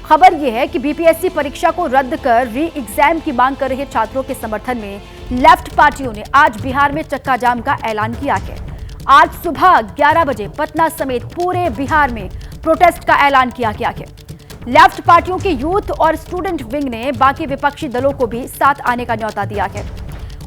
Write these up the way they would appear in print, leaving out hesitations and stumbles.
खबर यह है कि बीपीएससी परीक्षा को रद्द कर री एग्जाम की मांग कर रहे छात्रों के समर्थन में लेफ्ट पार्टियों ने आज बिहार में चक्का जाम का ऐलान किया है। आज सुबह 11 बजे पटना समेत पूरे बिहार में प्रोटेस्ट का ऐलान किया गया है। लेफ्ट पार्टियों के यूथ और स्टूडेंट विंग ने बाकी विपक्षी दलों को भी साथ आने का न्योता दिया है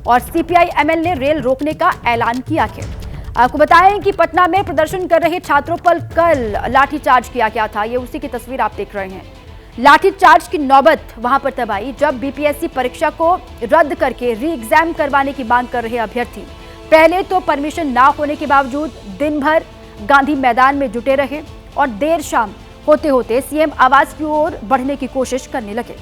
और सीपीआई-एमएल ने रेल रोकने का ऐलान किया है। आपको बताएं कि पटना में प्रदर्शन कर रहे छात्रों पर कल लाठीचार्ज किया गया था। ये उसी की तस्वीर आप देख रहे हैं। लाठीचार्ज की नौबत वहां पर तब आई जब बीपीएससी परीक्षा को रद्द करके री एग्जाम करवाने की मांग कर रहे अभ्यर्थी पहले तो परमिशन ना होने के बावजूद दिन भर गांधी मैदान में जुटे रहे और देर शाम होते होते सीएम आवास की ओर बढ़ने की कोशिश करने लगे,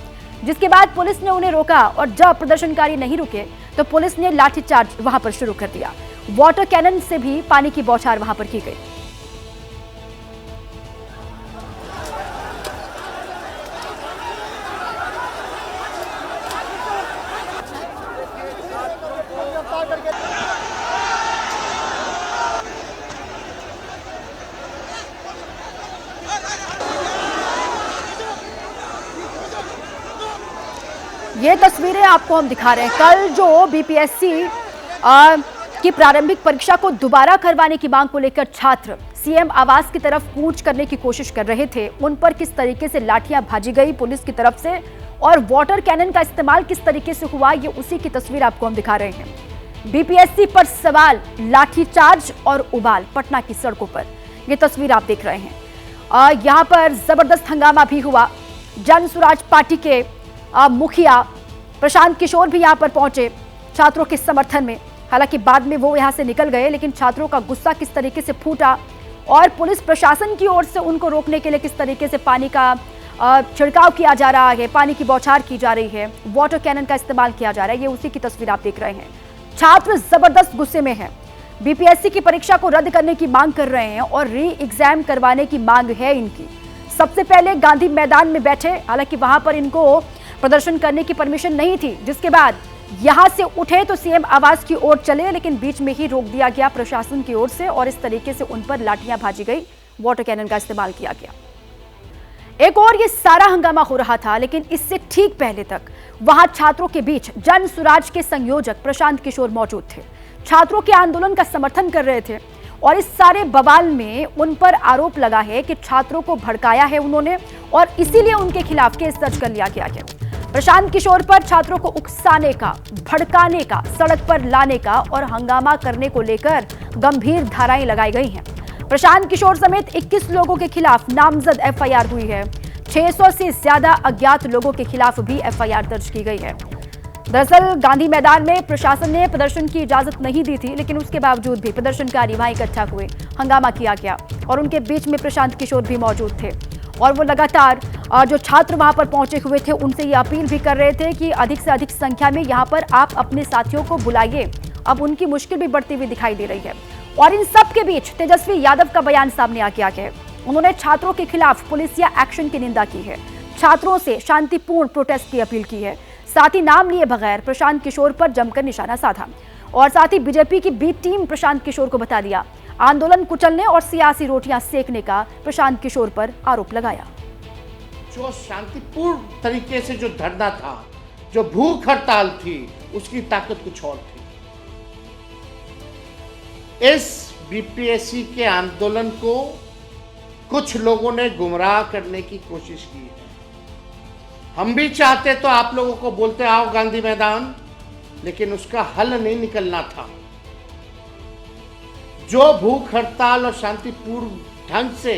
जिसके बाद पुलिस ने उन्हें रोका और जब प्रदर्शनकारी नहीं रुके तो पुलिस ने लाठीचार्ज वहां पर शुरू कर दिया। वाटर कैनन से भी पानी की बौछार वहां पर की गई। ये तस्वीरें आपको हम दिखा रहे हैं। कल जो बीपीएससी की प्रारंभिक परीक्षा को दोबारा करवाने की मांग को लेकर छात्र सीएम आवास की तरफ कूच करने की कोशिश कर रहे थे, उन पर किस तरीके से लाठियां भाजी गई पुलिस की तरफ से और वाटर कैनन का इस्तेमाल किस तरीके से हुआ, ये उसी की तस्वीर आपको हम दिखा रहे हैं। बीपीएससी पर सवाल, लाठीचार्ज और उबाल पटना की सड़कों पर, ये तस्वीर आप देख रहे हैं। यहाँ पर जबरदस्त हंगामा भी हुआ। जन स्वराज पार्टी के मुखिया प्रशांत किशोर भी यहां पर पहुंचे छात्रों के समर्थन में। हालांकि बाद में वो यहां से निकल गए, लेकिन छात्रों का गुस्सा किस तरीके से फूटा और पुलिस प्रशासन की ओर से उनको रोकने के लिए किस तरीके से पानी का छिड़काव किया जा रहा है, पानी की बौछार की जा रही है, वाटर कैनन का इस्तेमाल किया जा रहा है, ये उसी की तस्वीर आप देख रहे हैं। छात्र जबरदस्त गुस्से में हैं। बीपीएससी की परीक्षा को रद्द करने की मांग कर रहे हैं और री एग्जाम करवाने की मांग है इनकी। सबसे पहले गांधी मैदान में बैठे, हालांकि वहां पर इनको प्रदर्शन करने की परमिशन नहीं थी, जिसके बाद यहां से उठे तो सीएम आवास की ओर चले, लेकिन बीच में ही रोक दिया गया प्रशासन की ओर से और इस तरीके से उन पर लाठियां भाजी गई, वाटर कैनन का इस्तेमाल किया गया। एक और ये सारा हंगामा हो रहा था, लेकिन इससे ठीक पहले तक वहां छात्रों के बीच जन स्वराज के संयोजक प्रशांत किशोर मौजूद थे। छात्रों के आंदोलन का समर्थन कर रहे थे और इस सारे बवाल में उन पर आरोप लगा है कि छात्रों को भड़काया है उन्होंने और इसीलिए उनके खिलाफ केस दर्ज कर लिया गया है। प्रशांत किशोर पर छात्रों को उकसाने का, भड़काने का, सड़क पर लाने का और हंगामा करने को लेकर गंभीर धाराएं लगाई गई हैं। प्रशांत किशोर समेत 21 लोगों के खिलाफ नामजद एफआईआर हुई है। 600 से ज्यादा अज्ञात लोगों के खिलाफ भी एफआईआर दर्ज की गई है। दरअसल गांधी मैदान में प्रशासन ने प्रदर्शन की इजाजत नहीं दी थी, लेकिन उसके बावजूद भी प्रदर्शनकारी वहां इकट्ठा हुए, हंगामा किया गया और उनके बीच में प्रशांत किशोर भी मौजूद थे और वो लगातार जो छात्र वहां पर पहुंचे हुए थे उनसे ये अपील भी कर रहे थे कि अधिक से अधिक संख्या में यहां पर आप अपने साथियों को बुलाइए। अब उनकी मुश्किल भी बढ़ती हुई दिखाई दे रही है और इन सब के बीच तेजस्वी यादव का बयान सामने आ गया है। उन्होंने छात्रों के खिलाफ पुलिस या एक्शन की निंदा की है, छात्रों से शांतिपूर्ण प्रोटेस्ट की अपील की है, साथ ही नाम लिए बगैर प्रशांत किशोर पर जमकर निशाना साधा और साथ ही बीजेपी की बी टीम प्रशांत किशोर को बता दिया। आंदोलन कुचलने और सियासी रोटियां सेकने का प्रशांत किशोर पर आरोप लगाया। जो शांतिपूर्ण तरीके से जो धरना था, जो भूख हड़ताल थी, उसकी ताकत कुछ और थी। इस बीपीएससी के आंदोलन को कुछ लोगों ने गुमराह करने की कोशिश की है। हम भी चाहते तो आप लोगों को बोलते आओ गांधी मैदान, लेकिन उसका हल नहीं निकलना था। जो भूख हड़ताल और शांतिपूर्ण ढंग से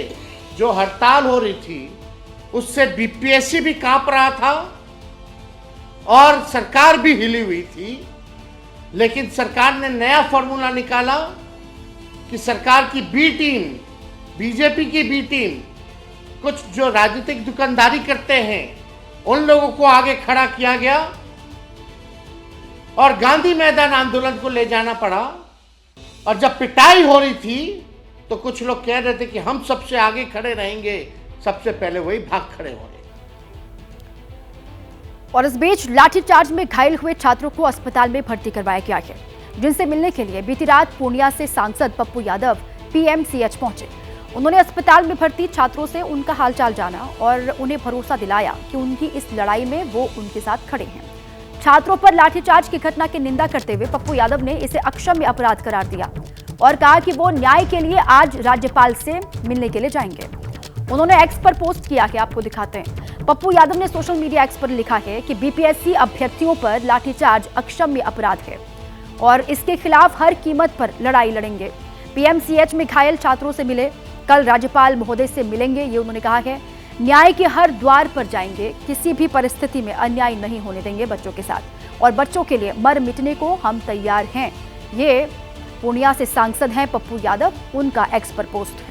जो हड़ताल हो रही थी, उससे बीपीएससी भी कांप रहा था और सरकार भी हिली हुई थी। लेकिन सरकार ने नया फॉर्मूला निकाला कि सरकार की बी टीम, बीजेपी की बी टीम, कुछ जो राजनीतिक दुकानदारी करते हैं, उन लोगों को आगे खड़ा किया गया और गांधी मैदान आंदोलन को ले जाना पड़ा। और जब पिटाई हो रही थी तो कुछ लोग कह रहे थे कि हम सबसे आगे खड़े रहेंगे, सबसे पहले वही भाग खड़े हो रहे। और इस बीच लाठीचार्ज में घायल हुए छात्रों को अस्पताल में भर्ती करवाया गया है, जिनसे मिलने के लिए बीती रात पूर्णिया से सांसद पप्पू यादव पीएमसीएच पहुंचे उन्होंने अस्पताल में भर्ती छात्रों से उनका हालचाल जाना और उन्हें भरोसा दिलाया कि उनकी इस लड़ाई में वो उनके साथ खड़े हैं। छात्रों पर लाठीचार्ज की घटना की निंदा करते हुए पप्पू यादव ने इसे अक्षम्य अपराध करार दिया और कहा कि वो न्याय के लिए आज राज्यपाल से मिलने के लिए जाएंगे। उन्होंने एक्स पर पोस्ट किया है, आपको दिखाते हैं। पप्पू यादव ने सोशल मीडिया एक्स पर लिखा है कि बीपीएससी अभ्यर्थियों पर लाठीचार्ज अक्षम्य अपराध है और इसके खिलाफ हर कीमत पर लड़ाई लड़ेंगे। पीएमसीएच में घायल छात्रों से मिले, कल राज्यपाल महोदय से मिलेंगे, ये उन्होंने कहा है। न्याय के हर द्वार पर जाएंगे, किसी भी परिस्थिति में अन्याय नहीं होने देंगे बच्चों के साथ और बच्चों के लिए मर मिटने को हम तैयार हैं। ये पूर्णिया से सांसद हैं पप्पू यादव, उनका एक्स पर पोस्ट है।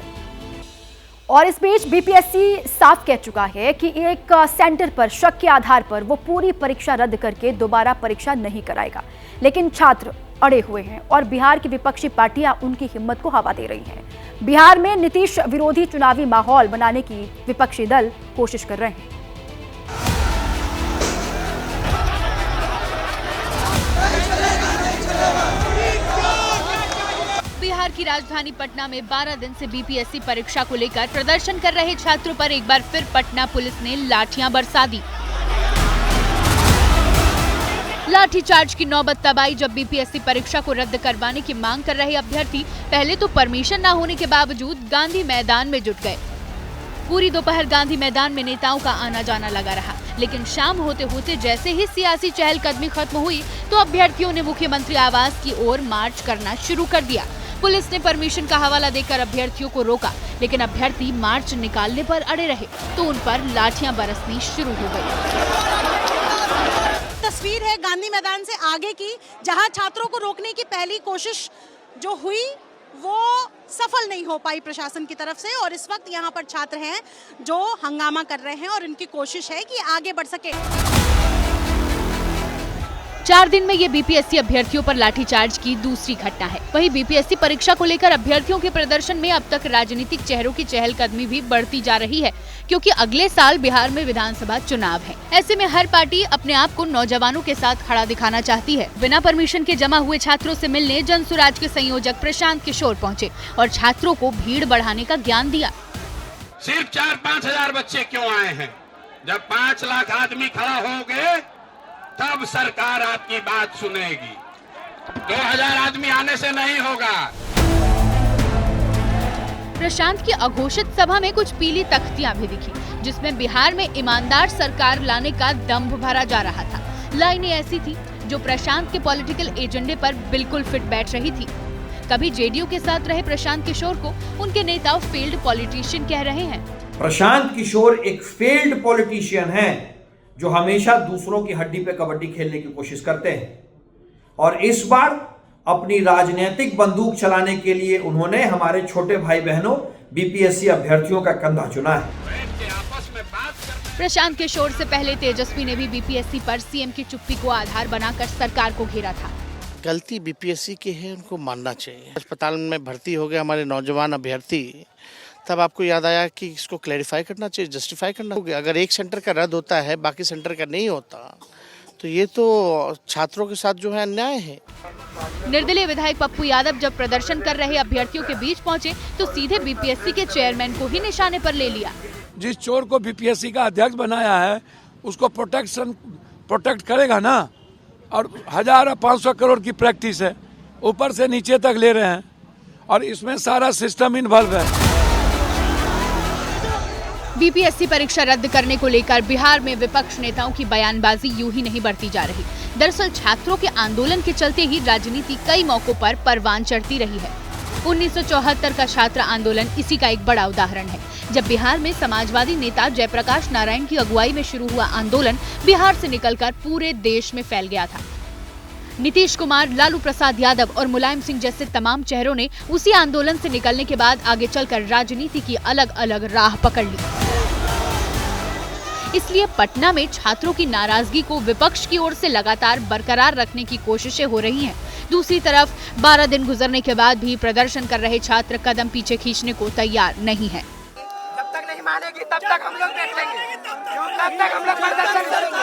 और इस बीच बीपीएससी साफ कह चुका है कि एक सेंटर पर शक के आधार पर वो पूरी परीक्षा रद्द करके दोबारा परीक्षा नहीं कराएगा, लेकिन छात्र अड़े हुए हैं और बिहार की विपक्षी पार्टियां उनकी हिम्मत को हवा दे रही हैं। बिहार में नीतीश विरोधी चुनावी माहौल बनाने की विपक्षी दल कोशिश कर रहे हैं। बिहार की राजधानी पटना में 12 दिन से बीपीएससी परीक्षा को लेकर प्रदर्शन कर रहे छात्रों पर एक बार फिर पटना पुलिस ने लाठियां बरसा दी। लाठीचार्ज की नौबत तब आई जब बीपीएससी परीक्षा को रद्द करवाने की मांग कर रहे अभ्यर्थी पहले तो परमिशन न होने के बावजूद गांधी मैदान में जुट गए। पूरी दोपहर गांधी मैदान में नेताओं का आना जाना लगा रहा, लेकिन शाम होते होते जैसे ही सियासी चहलकदमी खत्म हुई तो अभ्यर्थियों ने मुख्यमंत्री आवास की ओर मार्च करना शुरू कर दिया। पुलिस ने परमिशन का हवाला देकर अभ्यर्थियों को रोका, लेकिन अभ्यर्थी मार्च निकालने पर अड़े रहे तो उन पर लाठियां बरसनी शुरू हो गई। तस्वीर है गांधी मैदान से आगे की, जहां छात्रों को रोकने की पहली कोशिश जो हुई वो सफल नहीं हो पाई प्रशासन की तरफ से और इस वक्त यहां पर छात्र हैं जो हंगामा कर रहे हैं और इनकी कोशिश है कि आगे बढ़ सके। 4 दिन में ये बीपीएससी अभ्यर्थियों पर लाठीचार्ज की दूसरी घटना है। वहीं बीपीएससी परीक्षा को लेकर अभ्यर्थियों के प्रदर्शन में अब तक राजनीतिक चेहरों की चहलकदमी भी बढ़ती जा रही है, क्योंकि अगले साल बिहार में विधानसभा चुनाव है। ऐसे में हर पार्टी अपने आप को नौजवानों के साथ खड़ा दिखाना चाहती है। बिना परमिशन के जमा हुए छात्रों से मिलने जनसुराज के संयोजक प्रशांत किशोर पहुँचे और छात्रों को भीड़ बढ़ाने का ज्ञान दिया। सिर्फ 4-5 हजार बच्चे क्यों आए हैं? जब 5 लाख आदमी खड़ा होंगे तब सरकार आपकी बात सुनेगी। 2000 आदमी आने से नहीं होगा। प्रशांत की अघोषित सभा में कुछ पीली तख्तियां भी दिखी, जिसमें बिहार में ईमानदार सरकार लाने का दम्भ भरा जा रहा था। लाइनें ऐसी थी जो प्रशांत के पॉलिटिकल एजेंडे पर बिल्कुल फिट बैठ रही थी। कभी जेडीयू के साथ रहे प्रशांत किशोर को उनके नेता फेल्ड पॉलिटिशियन कह रहे हैं। प्रशांत किशोर एक फेल्ड पॉलिटिशियन है जो हमेशा दूसरों की हड्डी पे कबड्डी खेलने की कोशिश करते हैं और इस बार अपनी राजनीतिक बंदूक चलाने के लिए उन्होंने हमारे छोटे भाई बहनों बीपीएससी अभ्यर्थियों का कंधा चुना है। प्रशांत किशोर से पहले तेजस्वी ने भी बीपीएससी पर सीएम की चुप्पी को आधार बनाकर सरकार को घेरा था। गलती बीपीएससी की है, उनको मानना चाहिए। अस्पताल में भर्ती हो गए हमारे नौजवान अभ्यर्थी, तब आपको याद आया कि इसको क्लैरिफाई करना चाहिए, जस्टिफाई करना होगा। अगर एक सेंटर का रद्द होता है, बाकी सेंटर का नहीं होता, तो ये तो छात्रों के साथ जो है अन्याय है। निर्दलीय विधायक पप्पू यादव जब प्रदर्शन कर रहे अभ्यर्थियों के बीच पहुंचे तो सीधे बीपीएससी के चेयरमैन को ही निशाने पर ले लिया। जिस चोर को बीपीएससी का अध्यक्ष बनाया है उसको प्रोटेक्ट करेगा ना, और 1500 करोड़ की प्रैक्टिस है, ऊपर से नीचे तक ले रहे हैं और इसमें सारा सिस्टम इन्वॉल्व है। बीपीएससी परीक्षा रद्द करने को लेकर बिहार में विपक्ष नेताओं की बयानबाजी यूं ही नहीं बढ़ती जा रही। दरअसल छात्रों के आंदोलन के चलते ही राजनीति कई मौकों पर परवान चढ़ती रही है। 1974 का छात्र आंदोलन इसी का एक बड़ा उदाहरण है, जब बिहार में समाजवादी नेता जयप्रकाश नारायण की अगुवाई में शुरू हुआ आंदोलन बिहार से निकलकर पूरे देश में फैल गया था। नीतीश कुमार, लालू प्रसाद यादव और मुलायम सिंह जैसे तमाम चेहरों ने उसी आंदोलन से निकलने के बाद आगे चलकर राजनीति की अलग अलग राह पकड़ ली। इसलिए पटना में छात्रों की नाराजगी को विपक्ष की ओर से लगातार बरकरार रखने की कोशिशें हो रही हैं। दूसरी तरफ 12 दिन गुजरने के बाद भी प्रदर्शन कर रहे छात्र कदम पीछे खींचने को तैयार नहीं है। जब तक नहीं मानेगी तब तक हम लोग देख लेंगे, तब तक हम लोग प्रदर्शन करेंगे।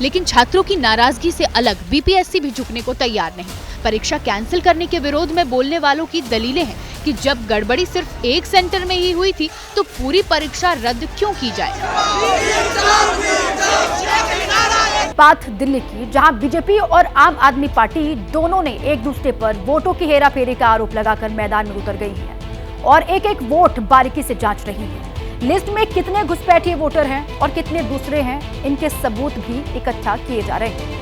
लेकिन छात्रों की नाराजगी से अलग बीपीएससी भी झुकने को तैयार नहीं। परीक्षा कैंसिल करने के विरोध में बोलने वालों की दलीलें हैं कि जब गड़बड़ी सिर्फ एक सेंटर में ही हुई थी तो पूरी परीक्षा रद्द क्यों की जाए। बात दिल्ली की, जहां बीजेपी और आम आदमी पार्टी दोनों ने एक दूसरे पर वोटों की हेराफेरी का आरोप लगाकर मैदान में उतर गई हैं और एक एक वोट बारीकी से जांच रही है। लिस्ट में कितने घुसपैठिए वोटर हैं और कितने दूसरे हैं, इनके सबूत भी इकट्ठा किए जा रहे हैं।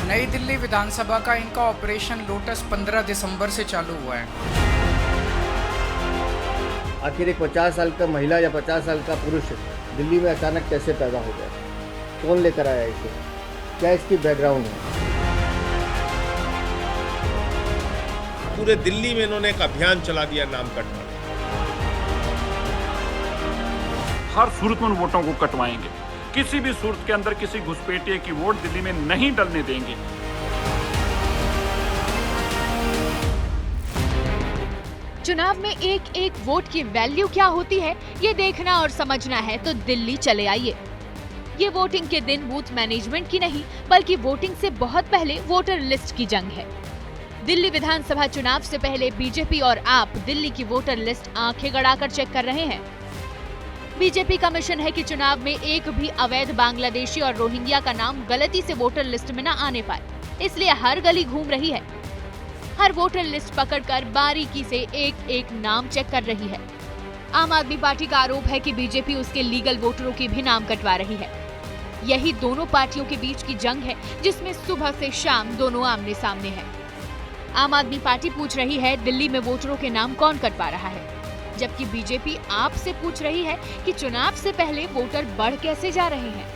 नई दिल्ली विधानसभा का इनका ऑपरेशन लोटस 15 दिसंबर से चालू हुआ है। आखिर एक 50 साल का महिला या 50 साल का पुरुष दिल्ली में अचानक कैसे पैदा हो गया? कौन लेकर आया इसे? क्या इसकी बैकग्राउंड है? पूरे दिल्ली में इन्होंने एक अभियान चला दिया नाम कटवाने। हर सूरत में उन वोटों को कटवाएंगे, किसी भी सूरत के अंदर किसी घुसपैठिए की वोट दिल्ली में नहीं डलने देंगे। चुनाव में एक एक वोट की वैल्यू क्या होती है, ये देखना और समझना है तो दिल्ली चले आइए। ये वोटिंग के दिन बूथ मैनेजमेंट की नहीं बल्कि वोटिंग से बहुत पहले वोटर लिस्ट की जंग है। दिल्ली विधानसभा चुनाव से पहले बीजेपी और आप दिल्ली की वोटर लिस्ट आंखें गड़ाकर चेक कर रहे हैं। बीजेपी का मिशन है कि चुनाव में एक भी अवैध बांग्लादेशी और रोहिंग्या का नाम गलती से वोटर लिस्ट में न आने पाए, इसलिए हर गली घूम रही है। हर वोटर लिस्ट पकड़कर बारीकी से एक एक नाम चेक कर रही है। आम आदमी पार्टी का आरोप है कि बीजेपी उसके लीगल वोटरों के भी नाम कटवा रही है। यही दोनों पार्टियों के बीच की जंग है जिसमें सुबह से शाम दोनों आमने सामने हैं। आम आदमी पार्टी पूछ रही है दिल्ली में वोटरों के नाम कौन कटवा रहा है, जबकि बीजेपी आपसे पूछ रही है कि चुनाव से पहले वोटर बढ़ कैसे जा रहे हैं।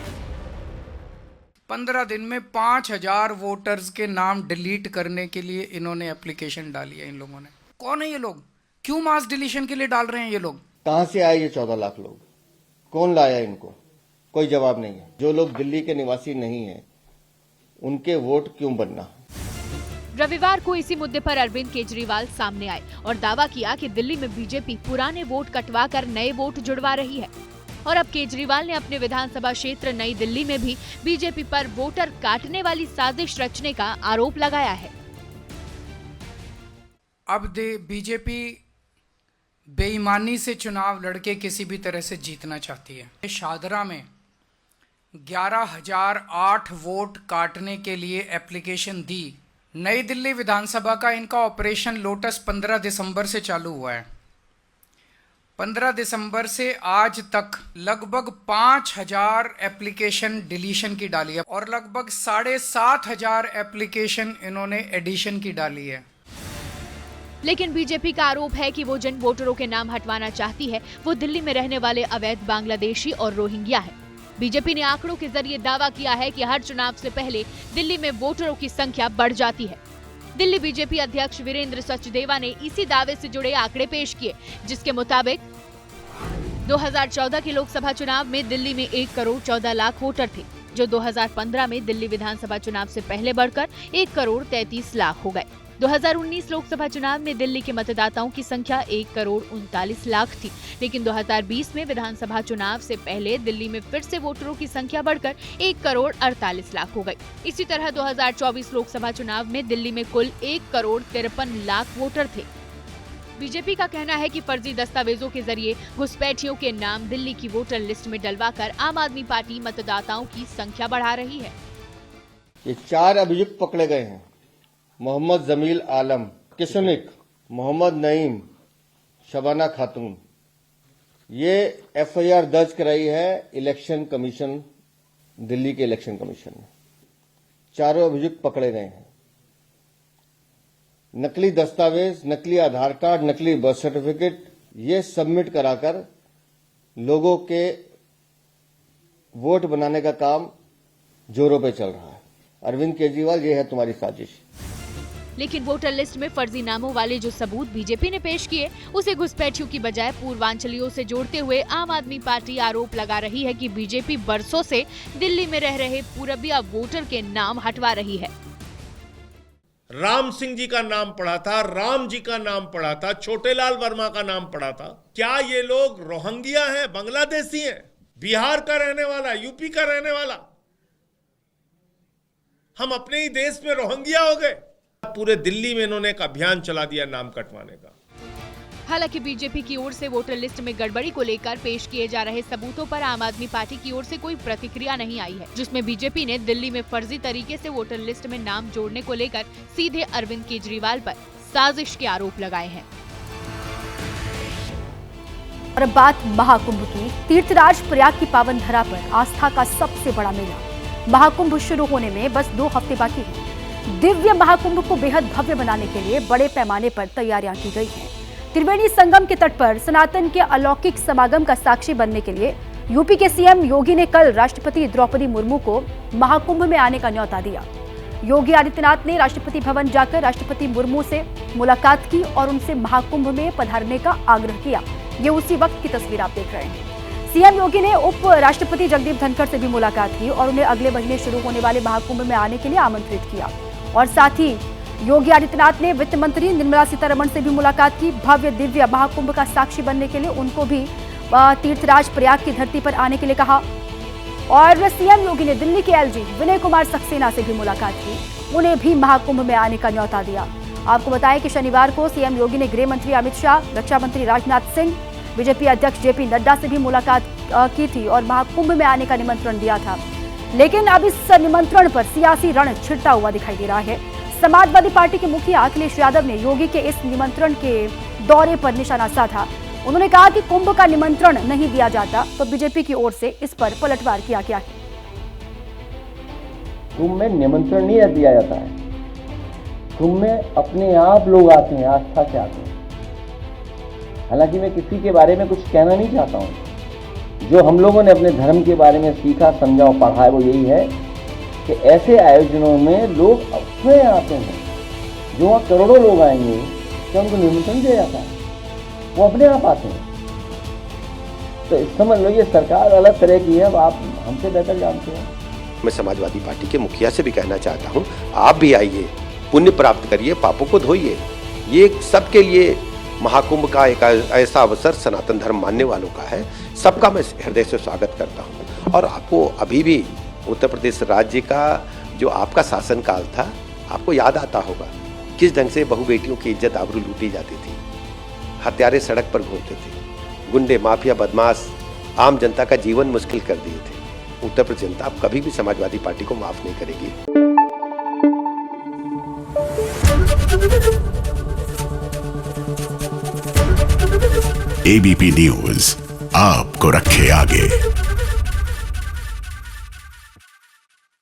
15 दिन में 5000 वोटर्स के नाम डिलीट करने के लिए इन्होंने एप्लीकेशन डाली है। इन लोगों ने, कौन है ये लोग? क्यों मास डिलीशन के लिए डाल रहे हैं ये लोग? कहां से आए ये 14 लाख लोग? कौन लाया इनको? कोई जवाब नहीं है। जो लोग दिल्ली के निवासी नहीं है उनके वोट क्यों बनना? रविवार को इसी मुद्दे पर अरविंद केजरीवाल सामने आए और दावा किया कि दिल्ली में बीजेपी पुराने वोट कटवा कर नए वोट जुड़वा रही है। और अब केजरीवाल ने अपने विधानसभा क्षेत्र नई दिल्ली में भी बीजेपी पर वोटर काटने वाली साजिश रचने का आरोप लगाया है। अब बीजेपी बेईमानी से चुनाव लड़के किसी भी तरह से जीतना चाहती है। शादरा में 11,008 वोट काटने के लिए एप्लीकेशन दी। नई दिल्ली विधानसभा का इनका ऑपरेशन लोटस 15 दिसंबर से चालू हुआ है। 15 दिसंबर से आज तक लगभग 5000 एप्लीकेशन डिलीशन की डाली है और लगभग 7500 एप्लीकेशन इन्होंने एडिशन की डाली है। लेकिन बीजेपी का आरोप है कि वो जिन वोटरों के नाम हटवाना चाहती है वो दिल्ली में रहने वाले अवैध बांग्लादेशी और रोहिंग्या है। बीजेपी ने आंकड़ों के जरिए दावा किया है कि हर चुनाव से पहले दिल्ली में वोटरों की संख्या बढ़ जाती है। दिल्ली बीजेपी अध्यक्ष वीरेंद्र सचदेवा ने इसी दावे से जुड़े आंकड़े पेश किए, जिसके मुताबिक 2014 के लोकसभा चुनाव में दिल्ली में 1 करोड़ 14 लाख वोटर थे, जो 2015 में दिल्ली विधानसभा चुनाव से पहले बढ़कर 1 करोड़ 33 लाख हो गए। 2019 लोकसभा चुनाव में दिल्ली के मतदाताओं की संख्या 1 करोड़ 39 लाख थी, लेकिन 2020 में विधानसभा चुनाव से पहले दिल्ली में फिर से वोटरों की संख्या बढ़कर 1 करोड़ 48 लाख हो गई। इसी तरह 2024 लोकसभा चुनाव में दिल्ली में कुल 1 करोड़ 53 लाख वोटर थे। बीजेपी का कहना है कि फर्जी दस्तावेजों के जरिए घुसपैठियों के नाम दिल्ली की वोटर लिस्ट में डलवाकर आम आदमी पार्टी मतदाताओं की संख्या बढ़ा रही है। ये 4 अभियुक्त पकड़े गए हैं। मोहम्मद जमील आलम, किशनिक, मोहम्मद नईम, शबाना खातून। ये एफआईआर दर्ज कराई है इलेक्शन कमीशन, दिल्ली के इलेक्शन कमीशन ने। 4 अभियुक्त पकड़े गए हैं। नकली दस्तावेज, नकली आधार कार्ड, नकली बर्थ सर्टिफिकेट ये सबमिट कराकर लोगों के वोट बनाने का काम जोरों पे चल रहा है। अरविंद केजरीवाल, ये है तुम्हारी साजिश। लेकिन वोटर लिस्ट में फर्जी नामों वाले जो सबूत बीजेपी ने पेश किए, उसे घुसपैठियों की बजाय पूर्वांचलियों से जोड़ते हुए आम आदमी पार्टी आरोप लगा रही है कि बीजेपी बरसों से दिल्ली में रह रहे पूरबिया वोटर के नाम हटवा रही है। राम सिंह जी का नाम पड़ा था, राम जी का नाम पड़ा था, छोटेलाल वर्मा का नाम पड़ा था। क्या ये लोग रोहिंग्या हैं, बांग्लादेशी हैं, बिहार का रहने वाला, यूपी का रहने वाला? हम अपने ही देश में रोहिंग्या हो गए। पूरे दिल्ली में इन्होंने एक अभियान चला दिया नाम कटवाने का। हालांकि बीजेपी की ओर से वोटर लिस्ट में गड़बड़ी को लेकर पेश किए जा रहे सबूतों पर आम आदमी पार्टी की ओर से कोई प्रतिक्रिया नहीं आई है, जिसमें बीजेपी ने दिल्ली में फर्जी तरीके से वोटर लिस्ट में नाम जोड़ने को लेकर सीधे अरविंद केजरीवाल पर साजिश के आरोप लगाए हैं। और अब बात महाकुंभ की। तीर्थराज प्रयाग की पावन धरा पर आस्था का सबसे बड़ा मेला। महाकुंभ शुरू होने में बस 2 हफ्ते बाकी हैं। दिव्य महाकुंभ को बेहद भव्य बनाने के लिए बड़े पैमाने पर तैयारियां की गई हैं। त्रिवेणी संगम के तट पर सनातन के अलौकिक समागम का साक्षी बनने के लिए यूपी के सीएम योगी ने कल राष्ट्रपति द्रौपदी मुर्मू को महाकुंभ में आने का न्योता दिया। योगी आदित्यनाथ ने राष्ट्रपति भवन जाकर राष्ट्रपति मुर्मू से मुलाकात की और उनसे महाकुंभ में पधारने का आग्रह किया। ये उसी वक्त की तस्वीर आप देख रहे हैं। सीएम योगी ने उप राष्ट्रपति जगदीप धनखड़ से भी मुलाकात की और उन्हें अगले महीने शुरू होने वाले महाकुंभ में आने के लिए आमंत्रित किया। और साथ ही योगी आदित्यनाथ ने वित्त मंत्री निर्मला सीतारमण से भी मुलाकात की। भव्य दिव्य महाकुंभ का साक्षी बनने के लिए उनको भी तीर्थराज प्रयाग की धरती पर आने के लिए कहा। और सीएम योगी ने दिल्ली के एलजी विनय कुमार सक्सेना से भी मुलाकात की, उन्हें भी महाकुंभ में आने का न्योता दिया। आपको बताएं कि शनिवार को सीएम योगी ने गृह मंत्री अमित शाह, रक्षा मंत्री राजनाथ सिंह, बीजेपी अध्यक्ष जेपी नड्डा से भी मुलाकात की थी और महाकुंभ में आने का निमंत्रण दिया था। लेकिन अब इस निमंत्रण पर सियासी रण छिड़ता हुआ दिखाई दे रहा है। समाजवादी पार्टी के मुखिया अखिलेश यादव ने योगी के इस निमंत्रण के दौरे पर निशाना साधा। उन्होंने कहा कि कुंभ का निमंत्रण नहीं दिया जाता तो बीजेपी की ओर से इस पर पलटवार किया गया है। कुंभ में निमंत्रण नहीं दिया जाता है, कुंभ में अपने आप लोग आते हैं, आस्था से आते हैं। हालांकि मैं किसी के बारे में कुछ कहना नहीं चाहता हूँ। जो हम लोगों ने अपने धर्म के बारे में सीखा, समझा और पढ़ा है वो यही है कि ऐसे आयोजनों में लोग अपने आते हैं। जो वहाँ करोड़ों लोग आएंगे तो उनको निमंत्रण दिया जाता है, वो अपने आप आते हैं। तो समझ लो ये सरकार अलग तरह की है, अब आप हमसे बेहतर जानते हैं। मैं समाजवादी पार्टी के मुखिया से भी कहना चाहता हूँ, आप भी आइए, पुण्य प्राप्त करिए, पापों को धोइए। ये सबके लिए महाकुंभ का एक ऐसा अवसर सनातन धर्म मानने वालों का है। सबका मैं हृदय से स्वागत करता हूँ। और आपको अभी भी उत्तर प्रदेश राज्य का जो आपका शासनकाल था, आपको याद आता होगा किस ढंग से बहु बेटियों की इज्जत आबरू लूटी जाती थी, हत्यारे सड़क पर घूमते थे, गुंडे माफिया बदमाश आम जनता का जीवन मुश्किल कर दिए थे। उत्तर प्रदेश जनता कभी भी समाजवादी पार्टी को माफ नहीं करेगी। एबीपी न्यूज आपको रखे आगे।